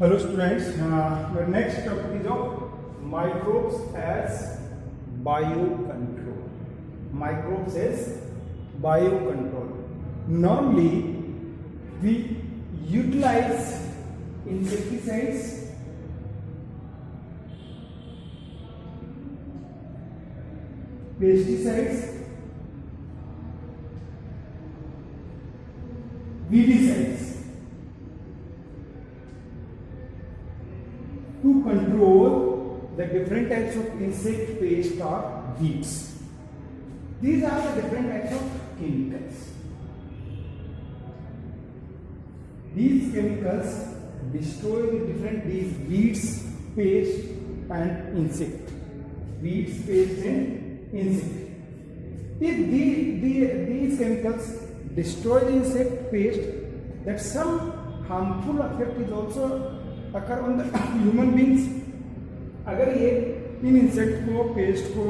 Hello students, the next topic is of microbes as biocontrol. Microbes as biocontrol. Normally, we utilize insecticides, pesticides, weedicides to control the different types of insect, pest or weeds. These are the different types of chemicals. These chemicals destroy the different these weeds, pest and insect. Weeds, pest and insect. If these chemicals destroy the insect, pest, that some harmful effect is also occur on the human beings. अगर ये इन insect को, paste को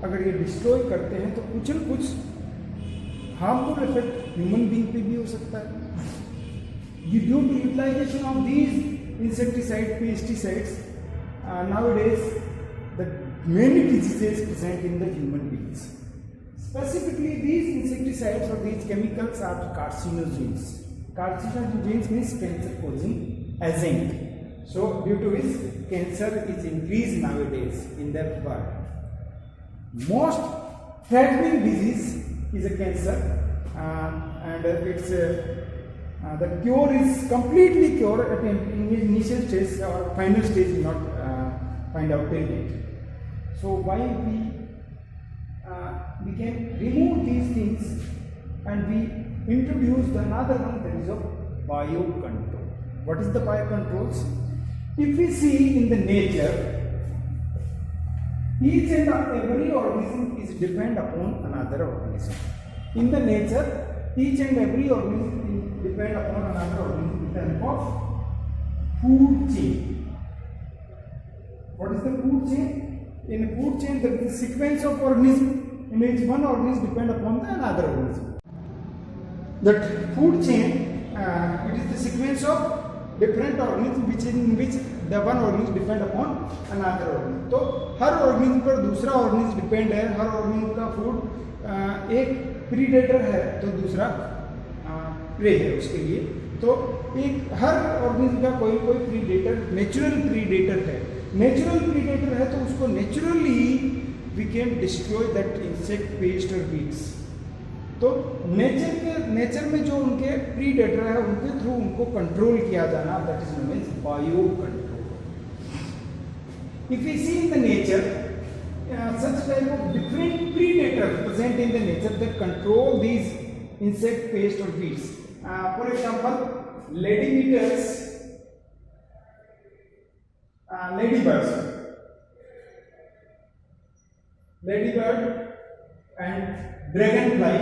अगर ये destroy करते हैं तो कुछ न कुछ हार्मफुल इफेक्ट ह्यूमन बीइंग पे भी हो सकता है. Due to utilization of these insecticides, pesticides, nowadays the many diseases present in the human beings. Specifically, these insecticides or these chemicals are carcinogens. Carcinogens means cancer-causing agent. So, due to which cancer is increased nowadays in the world. Most threatening disease is a cancer, and it's the cure is completely cure at in initial stage or final stage is not find out till date. So, why we can remove these things and we introduce another one, that is of biocontrol. What is the biocontrols? If we see in the nature, each and every organism is depend upon another organism. In the nature, each and every organism is depend upon another organism in terms of food chain. What is the food chain? In food chain, there is a sequence of organism. In which one organism depend upon the another organism. That food chain, it is the sequence of different organisms in which the one organism depend upon another organism. तो हर organism पर दूसरा organism depend है. हर organism का food एक predator है तो दूसरा prey है उसके लिए. तो एक हर organism का कोई predator, natural predator है. Natural predator है तो उसको naturally we can destroy that insect, pest or weeds. तो नेचर में जो उनके प्रीडेटर है उनके थ्रू उनको कंट्रोल किया जाना, that is known as bio control. If we see in the nature such type of different predators present in the nature that control these insect, pest or weeds. For example, ladybirds, ladybird and dragonfly,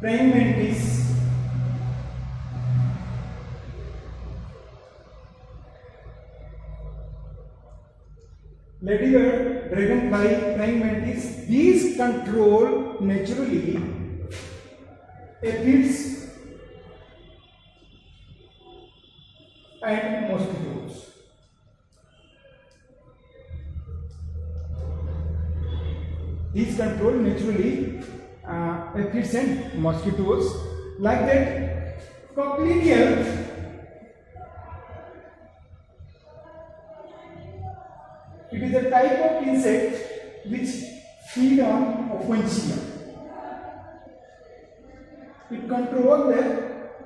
praying mantis, ladybird, dragonfly, praying mantis, these control naturally aphids and mosquitoes. These control naturally aphids and mosquitoes. Like that, cochlear, it is a type of insect which feed on opuntia. It controls the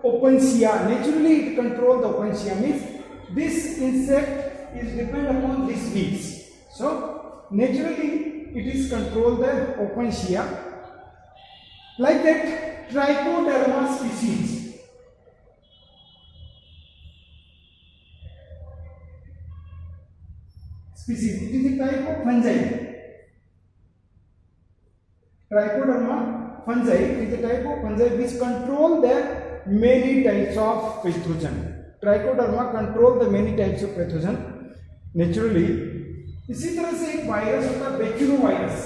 opuntia. Naturally, it controls the opuntia. Means this insect is depend upon these weeds. So naturally, it is control the opuntia. Like that, Trichoderma species. It is a type of fungi. Trichoderma fungi is a type of fungi which control the many types of pathogen. Trichoderma control the many types of pathogen naturally. इसी तरह से एक virus होता है बैक्यूरो virus.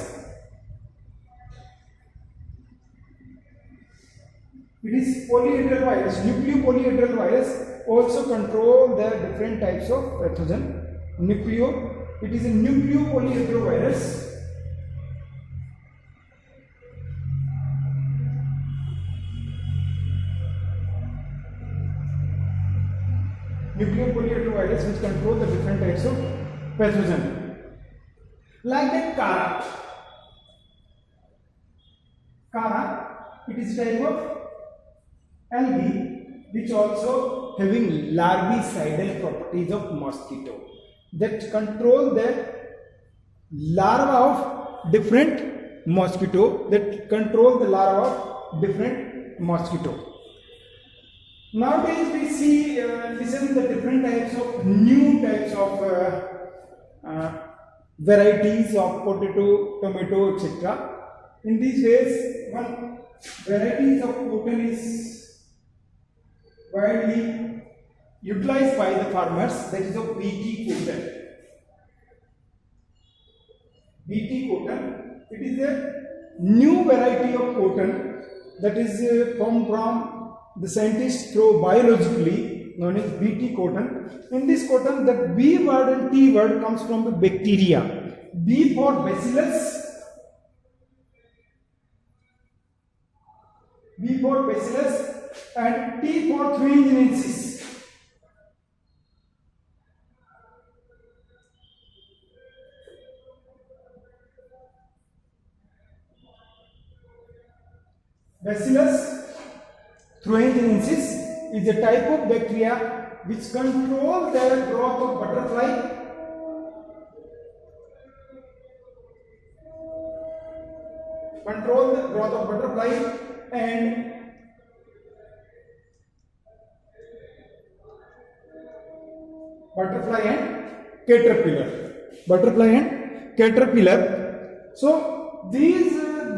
It is polyhedral virus, nucleopolyhedral virus also control the different types of pathogen. It is a nucleopolyhedral virus. Nucleopolyhedral virus which control the different types of pathogen. Like that Kara, it is type of algae which also having larvicidal properties of mosquito that control the larva of different mosquito, Nowadays we see listen the different types of new types of varieties of potato, tomato, etc. In these days, one varieties of cotton is widely utilized by the farmers, that is of BT cotton. BT cotton, it is a new variety of cotton that is formed from the scientists through biologically known as BT cotton. In this cotton, the B word and T word comes from the bacteria. B for bacillus, and T for thuringiensis. Bacillus thuringiensis is a type of bacteria which control the growth of butterfly. And caterpillar. So these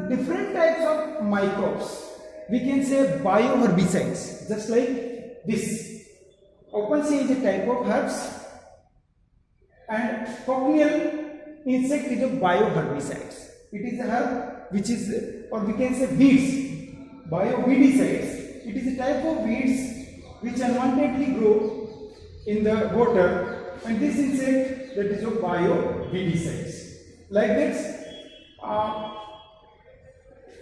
different types of microbes, we can say bioherbicides, just like this. Open sea is a type of herbs and cochineal insect is a bioherbicides. It is a herb which is, or we can say weeds, bioweedicides. It is a type of weeds which unwantedly grow in the water, and this insect that is of bioweedicides. Like this,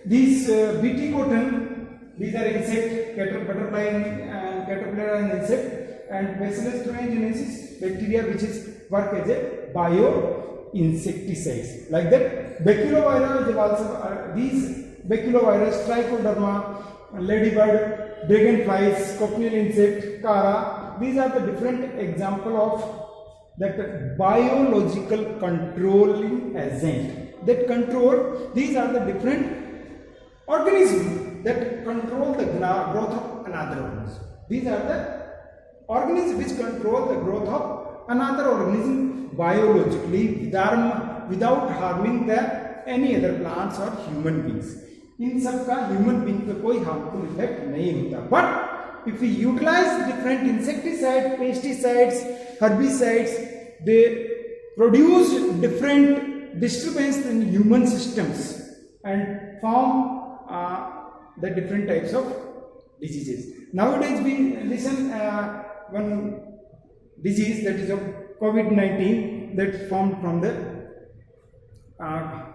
these BT cotton, these are insect, butterfly and caterpillar and insect, and Bacillus thuringiensis bacteria which is work as a bioinsecticides. Like that, baculovirus also, these baculovirus, trichoderma, ladybird, dragonflies, cochineal insect, Kara, these are the different example of that biological controlling agent that control. These are the different organisms that control the growth of another organism. These are the organisms which control the growth of another organism biologically without harming the any other plants or human beings. इन सब का human being पे कोई harmful effect नहीं होता. But if we utilise different insecticide, pesticides, herbicides, they produce different disturbance in human systems and form the different types of diseases. Nowadays we listen one disease that is of COVID-19 that formed from the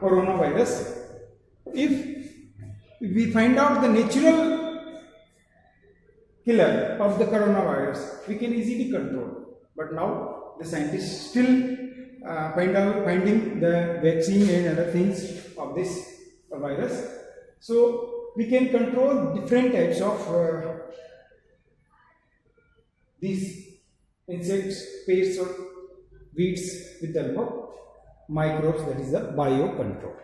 coronavirus. If we find out the natural killer of the coronavirus, we can easily control. But now the scientists still finding the vaccine and other things of this virus. So we can control different types of these insects, pests or weeds with the help of microbes, that is the biocontrol.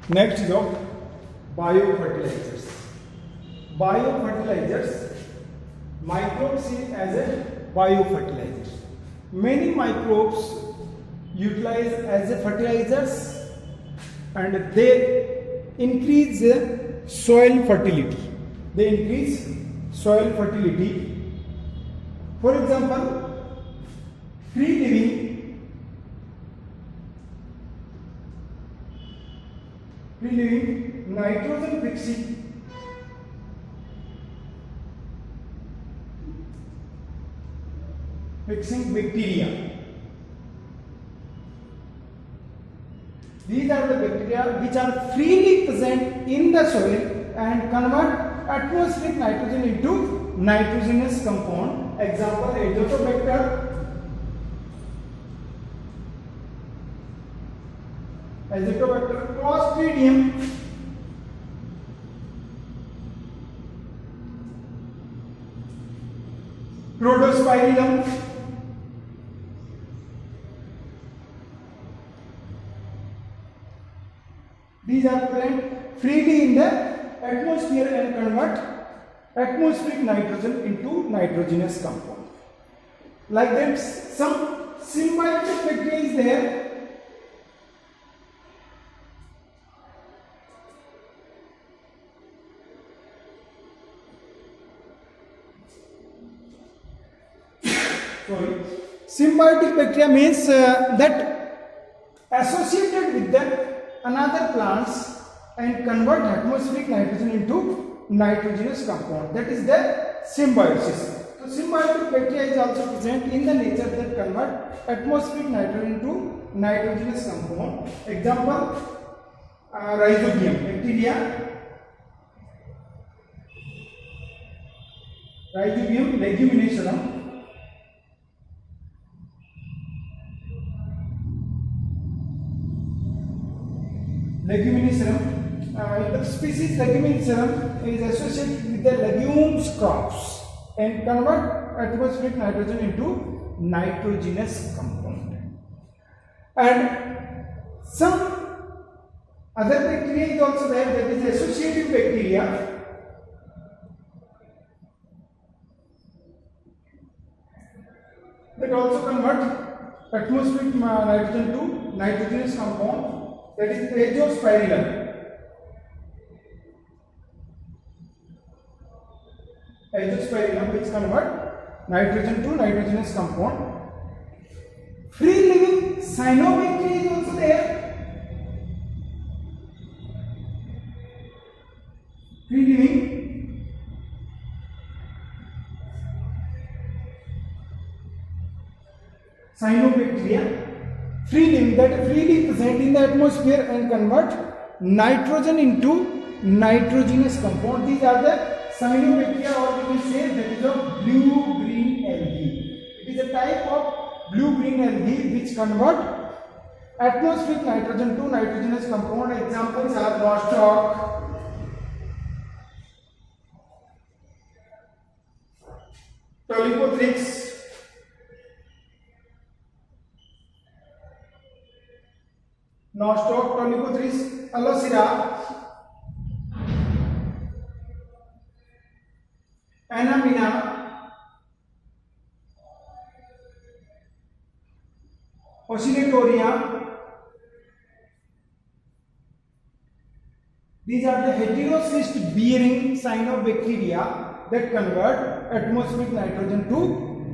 Next is of biofertilizers. Biofertilizers, microbes seen as a biofertilizers. Many microbes utilize as a fertilizers and they increase soil fertility. They increase soil fertility. For example, free living free living nitrogen fixing bacteria. These are the bacteria which are freely present in the soil and convert atmospheric nitrogen into nitrogenous compound. Example, Azotobacter, Clostridium, Rhodospirillum, these are present freely in the atmosphere and convert atmospheric nitrogen into nitrogenous compound. Like that, some symbiotic bacteria is there. Symbiotic bacteria means that associated with the another plants and convert atmospheric nitrogen into nitrogenous compound. That is the symbiosis. So symbiotic bacteria is also present in the nature that convert atmospheric nitrogen into nitrogenous compound. Example, Rhizobium bacteria, Rhizobium leguminosarum, the species Leguminosarum is associated with the legumes crops and convert atmospheric nitrogen into nitrogenous compound. And some other bacteria is also there, that is associative bacteria. That also convert atmospheric nitrogen to nitrogenous compound. That is Azospirillum. Azospirillum which convert nitrogen to nitrogenous compound. Free living cyanobacteria is also there. Free living cyanobacteria, freely present in the atmosphere and convert nitrogen into nitrogenous compound. These are the cyanobacteria, or we can say that is a blue-green algae. It is a type of blue-green algae which convert atmospheric nitrogen to nitrogenous compound. Examples are Nostoc, Tolipothrix, Alocera, Anamina, Oscillatoria. These are the heterocyst bearing cyanobacteria that convert atmospheric nitrogen to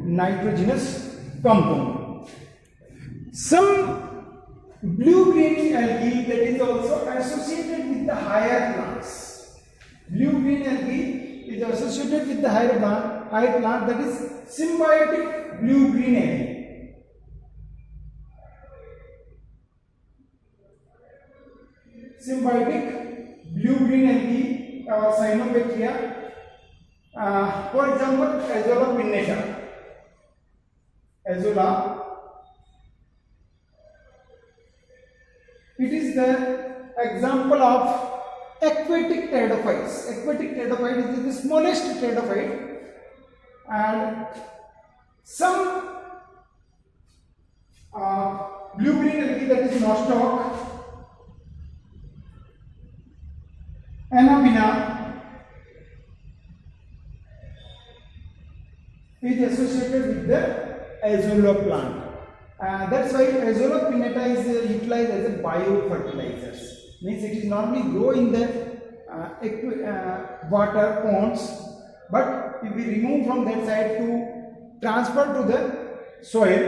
nitrogenous compound. Some blue-green algae that is also associated with the higher plants. Blue-green algae is associated with the higher plant, that is symbiotic blue-green algae. Symbiotic blue-green algae or cyanobacteria. For example, Azolla pinnata. Azolla. It is the example of aquatic pteridophytes. Aquatic pteridophyte is the smallest pteridophyte, and some blue-green algae, that is Nostoc, Anamina, is associated with the Azolla plant. That's why Azolla pinnata is utilized as a biofertilizer. Means it is normally grow in the water ponds, but if we remove from that side to transfer to the soil,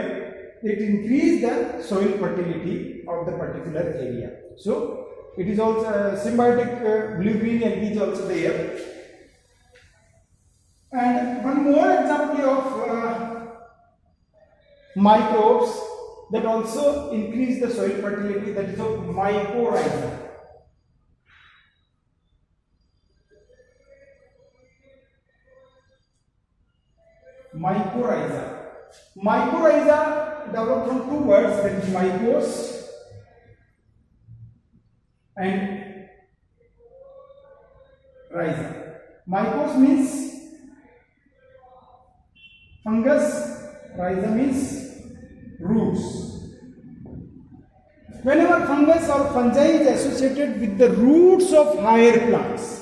it increase the soil fertility of the particular area. So It is also symbiotic blue-green algae is also there. And one more example of microbes that also increase the soil fertility, that is of mycorrhiza. Mycorrhiza. Mycorrhiza developed from two words, that is mycos and rhiza. Mycos means fungus, rhiza means roots. Whenever fungus or fungi is associated with the roots of higher plants,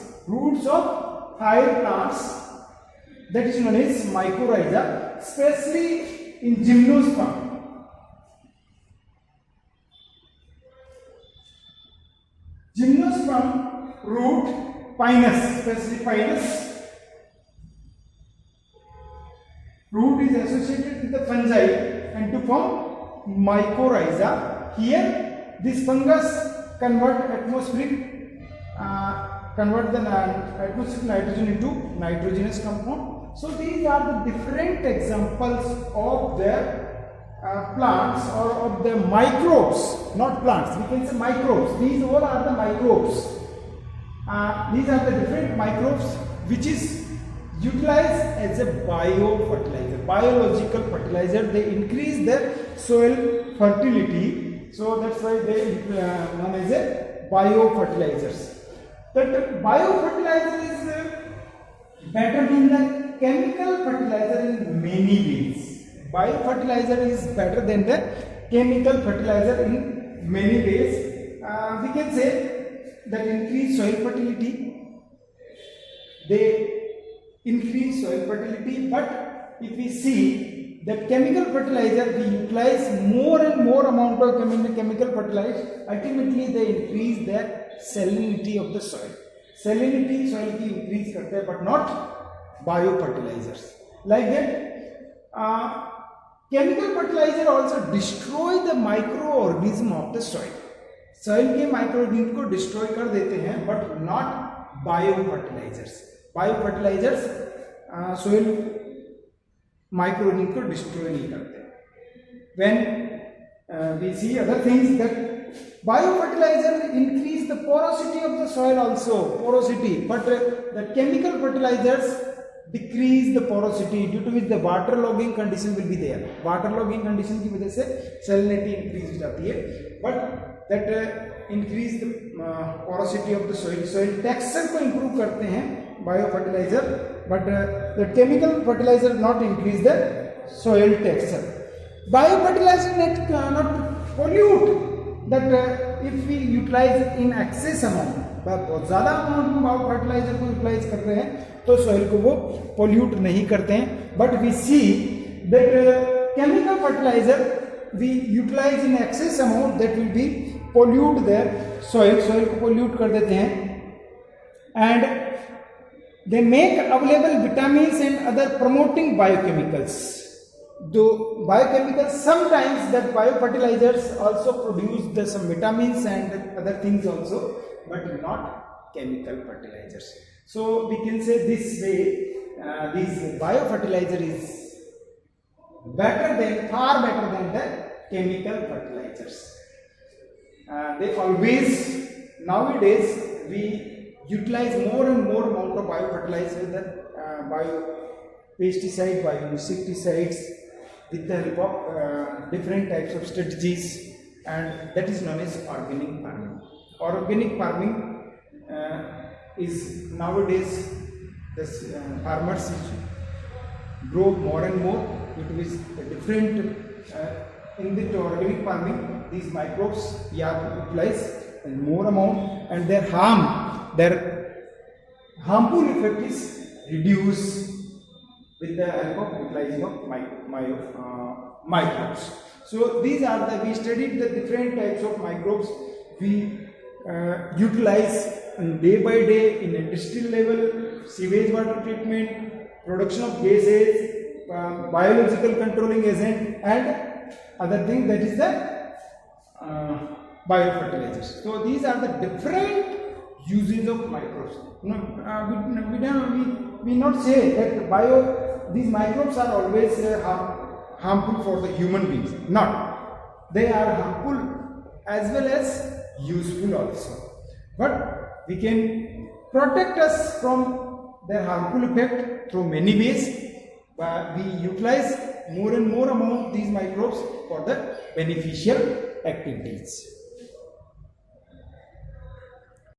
that is known as mycorrhiza, especially in gymnosperm. Gymnosperm root, pinus, especially pinus root is associated with the fungi and to form mycorrhiza. Here this fungus convert the atmospheric nitrogen into nitrogenous compound. So these are the different examples of the plants or of the microbes, not plants, we can say microbes. These all are the microbes. These are the different microbes which is utilized as a biofertilizer, biological fertilizer. They increase the soil fertility, so that's why they known as a biofertilizers. That biofertilizer is better than the chemical fertilizer in many ways. Biofertilizer is better than the chemical fertilizer in many ways. We can say that increase soil fertility. They increase soil fertility, but if we see that chemical fertilizer, we utilize more and more amount of chemical fertilizer, ultimately they increase the salinity of the soil. Salinity soil की increase करते हैं, but not biofertilizers. Like that, chemical fertilizer also destroy the microorganism of the soil. Soil के microorganism को destroy कर देते हैं, but not biofertilizers. Biofertilizers soil microorganism को destroy नहीं करते. When we see other things, that biofertilizer increase the porosity of the soil also, but the chemical fertilizers decrease the porosity, due to which the water logging condition will be there. Water logging condition की वजह से salinity increase हो जाती है, but that increase the porosity of the soil texture को improve करते हैं biofertilizer, but the chemical fertilizer not increase the soil texture. Biofertilizer not pollute. That if we utilize in excess amount, बहुत ज़्यादा amount में bio fertiliser को utilise कर रहे हैं तो सॉइल को वो पोल्यूट नहीं करते हैं. But we see that chemical fertiliser we utilise in excess amount, that will be pollute their soil को पोल्यूट कर देते हैं. And they make available vitamins and other promoting biochemicals. Though biochemicals, sometimes that biofertilizers also produce some vitamins and other things also, but not chemical fertilizers. So we can say this way, this biofertilizer is far better than the chemical fertilizers. They always, nowadays we utilize more and more amount of biofertilizer than pesticide, bioinsecticides, with the help of different types of strategies, and that is known as organic farming. Organic farming is nowadays farmers grow more and more. It is different in the organic farming. These microbes we are utilized in more amount, and their harmful effect is reduced with the help of utilizing of microbes. So these are we studied the different types of microbes we utilize day by day in industrial level, sewage water treatment, production of gases, biological controlling agent, and other thing, that is the biofertilizers. So these are the different uses of microbes. We not say that these microbes are always harmful for the human beings. Not. They are harmful as well as useful also. But we can protect us from their harmful effect through many ways. We utilize more and more amount these microbes for the beneficial activities.